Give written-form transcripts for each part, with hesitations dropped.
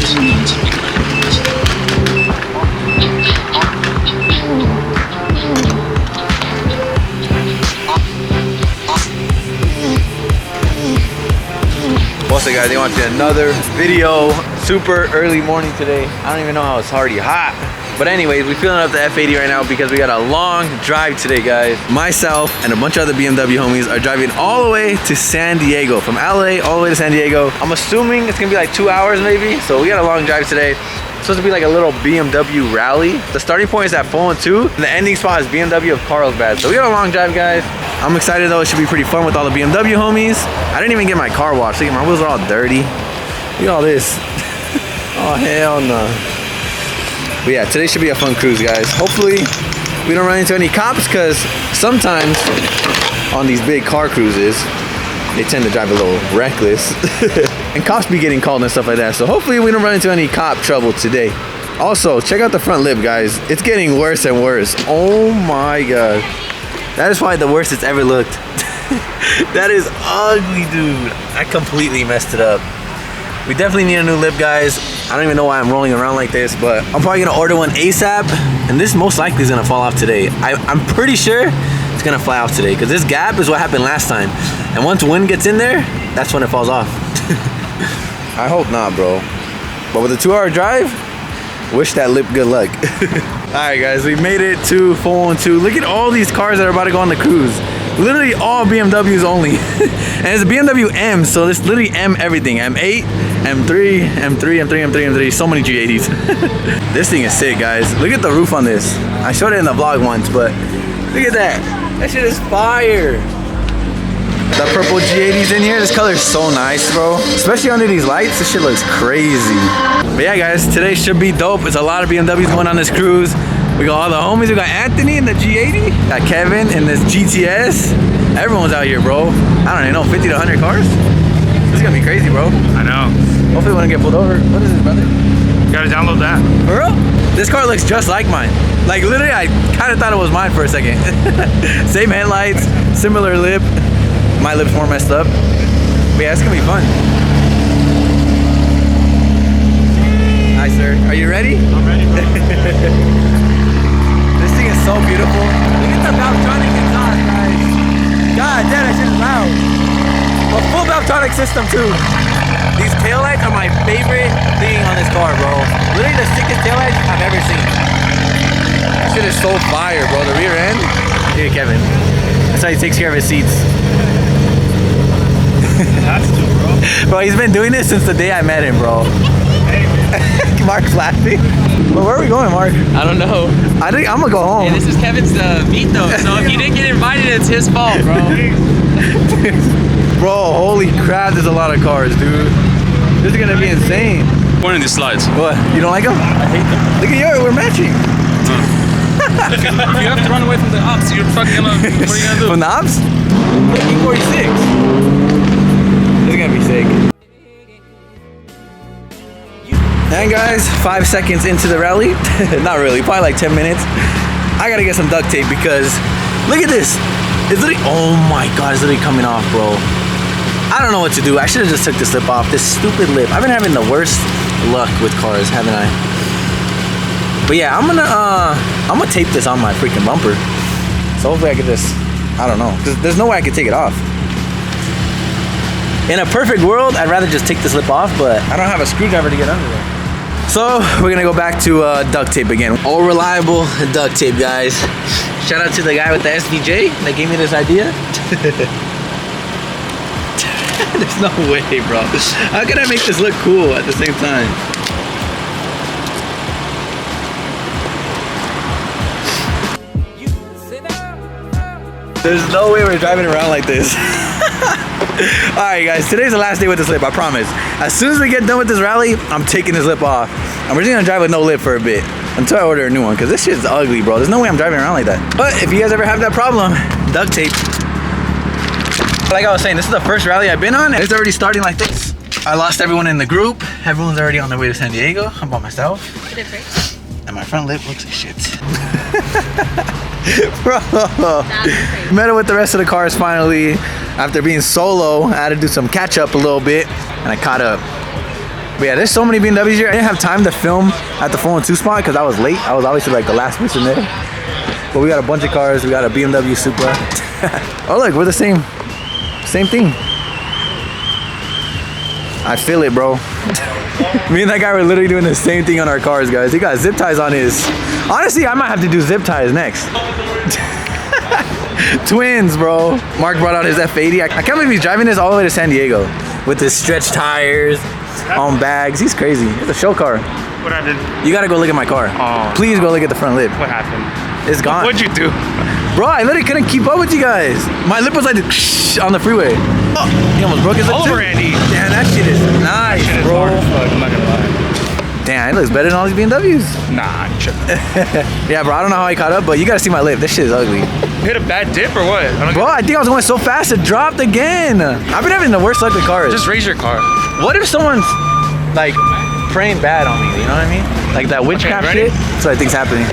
What's up guys, they want to do another video. Super early morning today. I don't even know how it's already hot. But anyways, we're filling up the F80 right now because we got a long drive today, guys. Myself and a bunch of other BMW homies are driving all the way to San Diego. From LA all the way to San Diego. I'm assuming it's gonna be like 2 hours maybe. So we got a long drive today. It's supposed to be like a little BMW rally. The starting point is at 412 and the ending spot is BMW of Carlsbad. So we got a long drive, guys. I'm excited though, it should be pretty fun with all the BMW homies. I didn't even get my car washed. Look at my wheels are all dirty. Look at all this. Oh hell no. But yeah, today should be a fun cruise, guys. Hopefully we don't run into any cops because sometimes on these big car cruises, they tend to drive a little reckless. And cops be getting called and stuff like that. So hopefully we don't run into any cop trouble today. Also, check out the front lip, guys. It's getting worse and worse. Oh my God. That is probably the worst it's ever looked. That is ugly, dude. I completely messed it up. We definitely need a new lip, guys. I don't even know why I'm rolling around like this, but I'm probably gonna order one ASAP. And this most likely is gonna fall off today. I'm pretty sure it's gonna fly off today because this gap is what happened last time. And once wind gets in there, that's when it falls off. I hope not, bro. But with a 2-hour drive, wish that lip good luck. Alright guys, we made it to 412. Look at all these cars that are about to go on the cruise. Literally all BMWs only. And it's a BMW M, so it's literally M everything. M8, M3, M3, M3, M3, M3. So many G80s. This thing is sick, guys. Look at the roof on this. I showed it in the vlog once, but look at that. That shit is fire. The purple G80s in here, this color is so nice, bro. Especially under these lights, this shit looks crazy. But yeah, guys, today should be dope. It's a lot of BMWs going on this cruise. We got all the homies. We got Anthony in the G80. Got Kevin in this GTS. Everyone's out here, bro. I don't even know, 50 to 100 cars? This is gonna be crazy, bro. I know. Hopefully we don't get pulled over. What is this, brother? You gotta download that. For real? This car looks just like mine. Like literally, I kind of thought it was mine for a second. Same headlights, similar lip. My lip's more messed up. But yeah, it's gonna be fun. Hi, sir. Are you ready? I'm ready, bro. This thing is so beautiful. Look at the Valtronic exhaust, guys. God damn, that shit is loud. A full Valtronic system, too. These taillights are my favorite thing on this car, bro. Literally the sickest taillights I've ever seen. That shit is so fire, bro. The rear end. Here, Kevin. That's how he takes care of his seats. That's true, bro. Bro, he's been doing this since the day I met him, bro. Mark's laughing. But where are we going, Mark? I don't know. I think I'm gonna go home. Hey, this is Kevin's meet though, so if you didn't get invited, it's his fault, bro. Bro, holy crap, there's a lot of cars, dude. This is gonna be insane. One of these slides. What? You don't like them? I hate them. Look at yours, we're matching. If you have to run away from the ops, you're fucking gonna, what are you gonna do? From the ops? E46. This is gonna be sick. And guys, 5 seconds into the rally. Not really, probably like 10 minutes. I gotta get some duct tape because look at this. It's literally, oh my God, it's literally coming off, bro. I don't know what to do. I should have just took this lip off. This stupid lip. I've been having the worst luck with cars, haven't I? But yeah, I'm gonna tape this on my freaking bumper. So hopefully I can just, I don't know. There's no way I can take it off. In a perfect world, I'd rather just take this lip off, but I don't have a screwdriver to get under there. So we're gonna go back to duct tape again. All reliable duct tape, guys. Shout out to the guy with the SVJ that gave me this idea. There's no way, bro. How can I make this look cool at the same time? There's no way we're driving around like this. Alright guys, today's the last day with this lip, I promise. As soon as we get done with this rally, I'm taking this lip off. And we're just gonna drive with no lip for a bit until I order a new one, because this shit's ugly, bro. There's no way I'm driving around like that. But if you guys ever have that problem, duct tape. Like I was saying, this is the first rally I've been on, and it's already starting like this. I lost everyone in the group. Everyone's already on their way to San Diego. I'm by myself. And my front lip looks like shit. Bro, met up with the rest of the cars finally. After being solo, I had to do some catch up a little bit, and I caught up. But yeah, there's so many BMWs here. I didn't have time to film at the 412 spot because I was late. I was obviously like the last person there. But we got a bunch of cars. We got a BMW Supra. Oh look, we're the same thing. I feel it, bro. Me and that guy were literally doing the same thing on our cars, guys. He got zip ties on his. Honestly, I might have to do zip ties next. Twins, bro. Mark brought out his F80. I can't believe he's driving this all the way to San Diego with his stretch tires on bags. He's crazy. It's a show car. What I did? You gotta go look at my car. Oh, please go look at the front lip. What happened? It's gone. What'd you do? Bro, I literally couldn't keep up with you guys. My lip was like on the freeway. Oh, he almost broke his lip All too. over Andy. Damn, that shit is nice, Shit is bro. hard as fuck, I'm not gonna lie. Damn, it looks better than all these BMWs. Nah, I'm tripping. Yeah, bro, I don't know how I caught up, but you gotta see my lip. This shit is ugly. Hit a bad dip or what? I don't Bro, I think I was going so fast it dropped again. I've been having the worst luck with cars. Just raise your car. What if someone's like praying bad on me? You know what I mean? Like that witchcraft ready? shit. That's what I think's happening.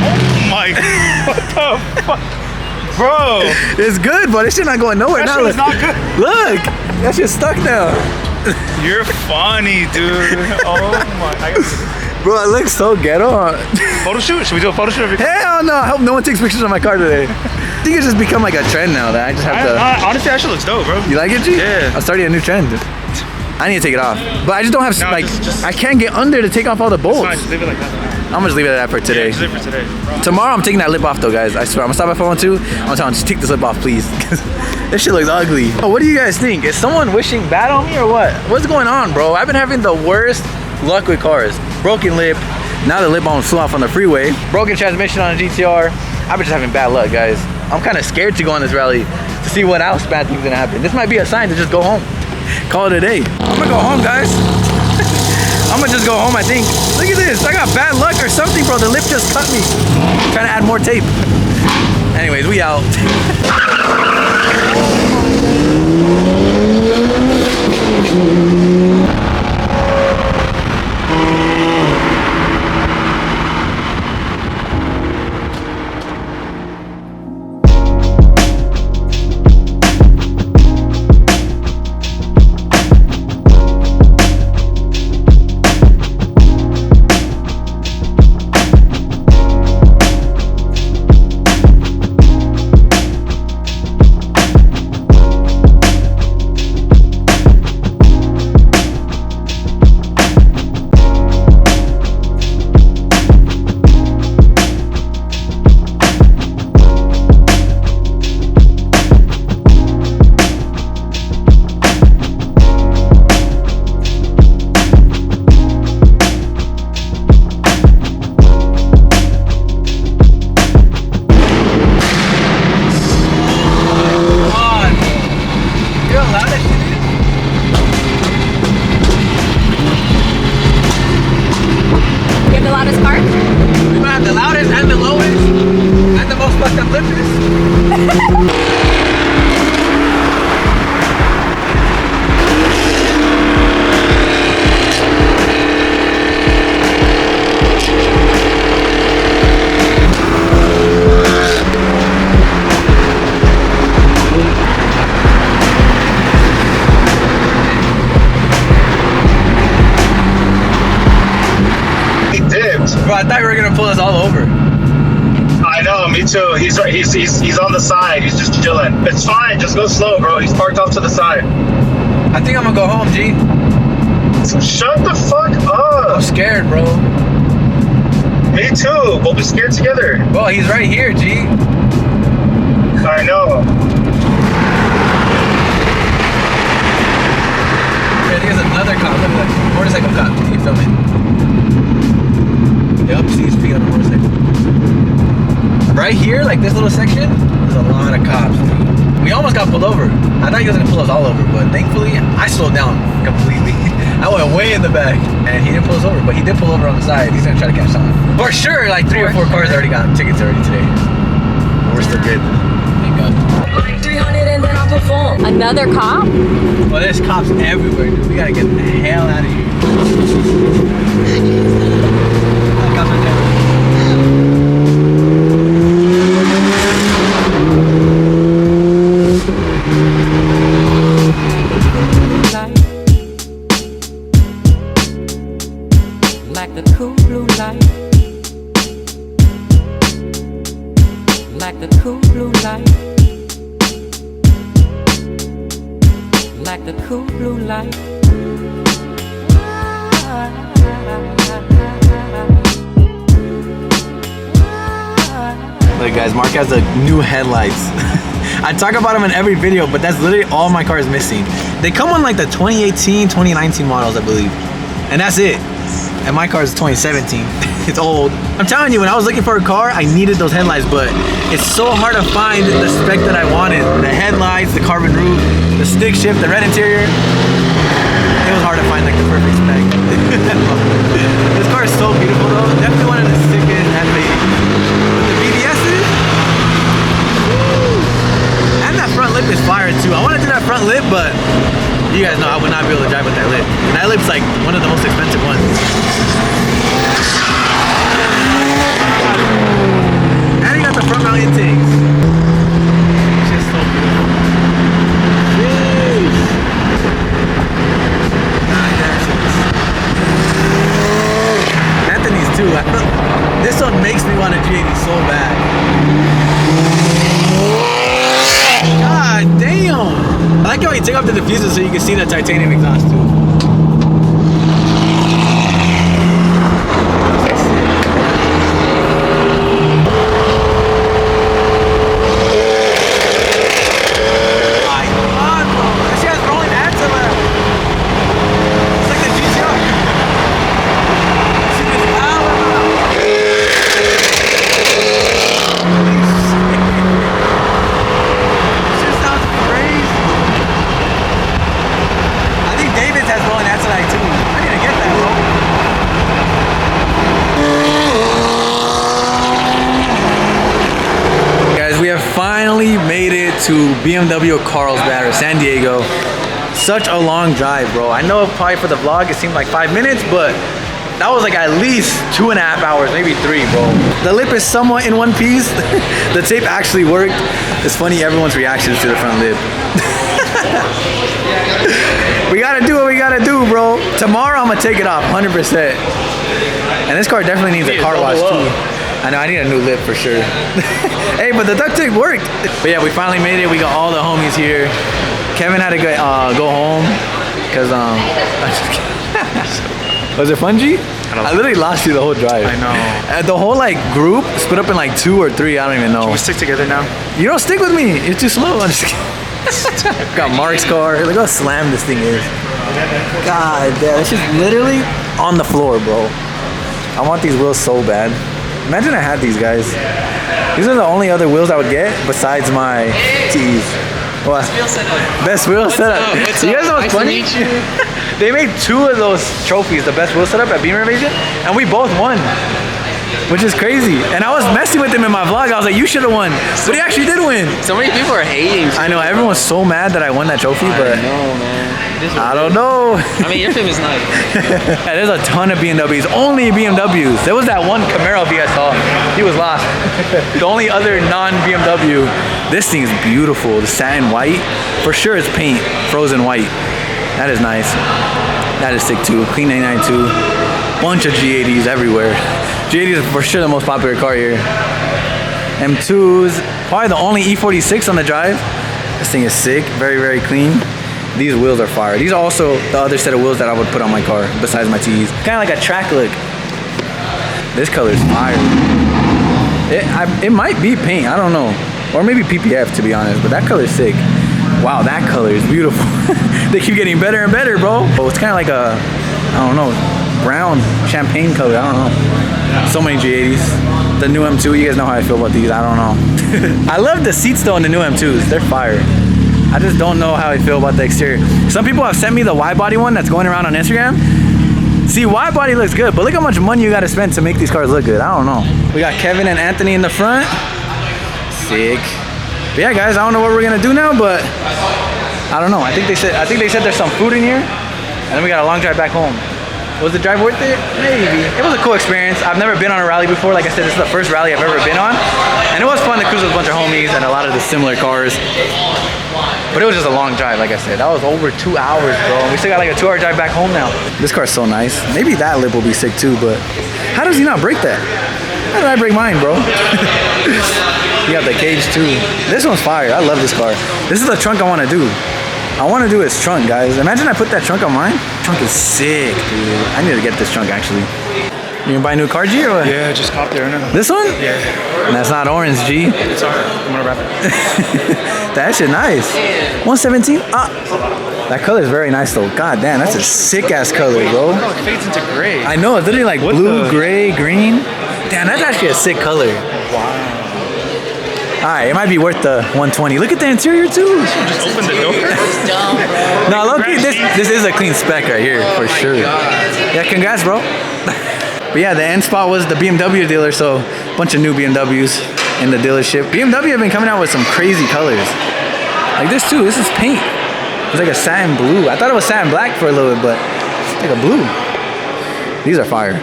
Oh my God. What the fuck? Bro. It's good, but this shit not going nowhere That now. shit is not good. Look, that shit's stuck now. You're funny, dude. Oh my. Bro, it looks so ghetto. Photo shoot? Should we do a photo shoot? Hell no, I hope no one takes pictures of my car today. I think it's just become like a trend now that I just have to. Honestly, that shit looks dope, bro. You like it, G? Yeah. I'm starting a new trend. I need to take it off. But I just don't have, No, like, just- I can't get under to take off all the bolts. Fine, just leave it like that. I'm gonna just leave it at that for today. Yeah, just leave it for today. Tomorrow I'm taking that lip off though, guys. I swear. I'm gonna stop at 412. I'm gonna tell him, just take this lip off, please. This shit looks ugly. Oh, what do you guys think? Is someone wishing bad on me or what? What's going on, bro? I've been having the worst luck with cars. Broken lip. Now the lip almost flew off on the freeway. Broken transmission on a GTR. I've been just having bad luck, guys. I'm kind of scared to go on this rally to see what else bad things gonna happen. This might be a sign to just go home. Call it a day. I'm gonna go home, guys. I'm gonna just go home, I think. Look at this. I got bad luck or something, bro. The lip just cut me. Trying to add more tape. Anyways, we out. Bro, I thought you were gonna pull us all over. I know, me too. He's on the side. He's just chilling. It's fine. Just go slow, bro. He's parked off to the side. I think I'm gonna go home, G. Shut the fuck I'm up. scared, bro. Me too. We'll be scared together. Bro, he's right here, G. I know. Yeah, there's another cop. Look at that. Motorcycle cop. You feel me? Yep, see his feet on the motorcycle. Right here, like this little section, there's a lot of cops. We almost got pulled over. I thought he was gonna pull us all over, but thankfully, I slowed down completely. I went way in the back, and he didn't pull us over, but he did pull over on the side. He's gonna try to catch someone. For sure, like 3 or 4 cars already got tickets already today. We're still good. Thank God. 300 and then I'll perform. Another cop? Well, there's cops everywhere, dude. We gotta get the hell out of here. Cops are there. like the cool blue light, like the cool blue light, like the cool blue light. Look guys, Mark has the new headlights. I talk about them in every video, but that's literally all my car is missing. They come on like the 2018, 2019 models, I believe. And that's it. And my car is 2017. It's old. I'm telling you, when I was looking for a car, I needed those headlights, but it's so hard to find the spec that I wanted. The headlights, the carbon roof, the stick shift, the red interior. It was hard to find like the perfect spec. This car is so beautiful though. Definitely one of the sickest F80s. With the BBS's, and that front lip is fire too. I want to do that front lip, but you guys know I would not be able to drive with that lip. And that lip's like one of the most expensive ones. And you got the front mount intakes. It's just so beautiful. Jeez. Anthony's too. This one makes me want a G80 so bad. God damn! I like how you take off the diffuser so you can see the titanium exhaust too. My God, bro! This shit has rolling axle. It's like the GTR. See this power, bro. Shit sounds crazy. I think David's has rolling axle too. I need to get that, bro. Guys, we have finally made it to BMW Carlsbad or San Diego. Such a long drive, bro. I know probably for the vlog it seemed like 5 minutes, but that was like at least 2.5 hours, maybe 3, bro. The lip is somewhat in one piece. The tape actually worked. It's funny everyone's reactions to the front lip. We gotta do what we gotta do, bro. Tomorrow I'm gonna take it off, 100%. And this car definitely needs a car wash too. I know, I need a new lip for sure. Hey, but the duct tape worked. But yeah, we finally made it. We got all the homies here. Kevin had to go home because was it fun, G? I literally lost you the whole drive. I know. The whole like group split up in like 2 or 3. I don't even know. Can we stick together now? You don't stick with me. You're too slow. I'm just kidding. Got Mark's car. Look how slammed this thing is. God damn, it's just literally on the floor, bro. I want these wheels so bad. Imagine I had these guys. These are the only other wheels I would get besides my T's. What? Best wheel setup. You guys know what's funny? They made 2 of those trophies, the best wheel setup at Beamer Invasion, and we both won. Which is crazy. And I was messing with him in my vlog. I was like, you should have won. But he actually did win. So many people are hating. I know, everyone's so mad that I won that trophy, but I don't know. I mean, your team is nice. Yeah, there's a ton of BMWs, only BMWs. There was that one Camaro if you guys saw. He was lost. The only other non-BMW. This thing is beautiful. The satin white. For sure it's paint, frozen white. That is nice. That is sick too. Clean 892. Bunch of G80s everywhere. G80 is for sure the most popular car here. M2s, probably the only E46 on the drive. This thing is sick, very, very clean. These wheels are fire. These are also the other set of wheels that I would put on my car besides my T's. Kind of like a track look. This color is fire. It might be paint, I don't know. Or maybe PPF to be honest, but that color is sick. Wow, that color is beautiful. They keep getting better and better, bro. Oh, it's kind of like a, I don't know, brown champagne color, I don't know. So many G80s. The new M2, you guys know how I feel about these, I don't know. I love the seats though in the new M2s, they're fire. I just don't know how I feel about the exterior. Some people have sent me the wide body one that's going around on Instagram. See, wide body looks good, but look how much money you gotta spend to make these cars look good. I don't know. We got Kevin and Anthony in the front. Sick. But yeah, guys, I don't know what we're gonna do now, but I don't know. I think they said there's some food in here, and then we got a long drive back home. Was the drive worth it? Maybe. It was a cool experience. I've never been on a rally before. Like I said, this is the first rally I've ever been on. And it was fun to cruise with a bunch of homies and a lot of the similar cars. But it was just a long drive, like I said. That was over 2 hours, bro. We still got like a 2-hour drive back home now. This car's so nice. Maybe that lip will be sick too, but how does he not break that? How did I break mine, bro? You got the cage too. This one's fire. I love this car. This is the trunk I want to do. I want to do his trunk, guys. Imagine I put that trunk on mine. Trunk is sick, dude. I need to get this trunk, actually. You gonna buy a new car, G, or what? Yeah, just popped there. This one? Yeah. That's not orange, G. It's alright. I'm gonna wrap it. That shit nice. 117? Ah. That color is very nice, though. God damn, that's a sick-ass color, bro. Look how it fades into gray. I know, it's literally like blue, gray, green. Damn, that's actually a sick color. Wow. Alright, it might be worth the 120. Look at the interior, too. Just open the door. No, low-key, this is a clean spec right here, for sure. Yeah, congrats, bro. But yeah, the end spot was the BMW dealer, so a bunch of new BMWs in the dealership. BMW have been coming out with some crazy colors. Like this too, this is paint. It's like a satin blue. I thought it was satin black for a little bit, but it's like a blue. These are fire.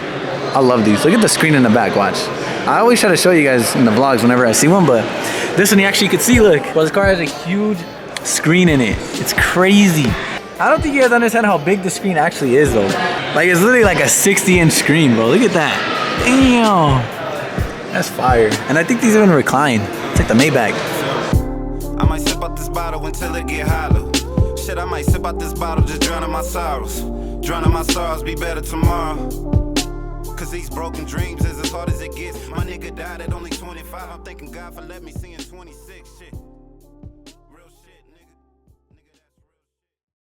I love these. Look at the screen in the back, watch. I always try to show you guys in the vlogs whenever I see one, but this one you actually could see, look. Well, this car has a huge screen in it. It's crazy. I don't think you guys understand how big the screen actually is though. Like it's literally like a 60-inch screen, bro. Look at that. Damn. That's fire. And I think these even recline. It's like the Maybach. I might sip out this bottle until it get hollow. Shit, I might sip out this bottle, just drowning my sorrows. Drowning my sorrows, be better tomorrow. Cause these broken dreams is as hard as it gets. My nigga died at only 25. I'm thanking God for letting me see in 26. Shit.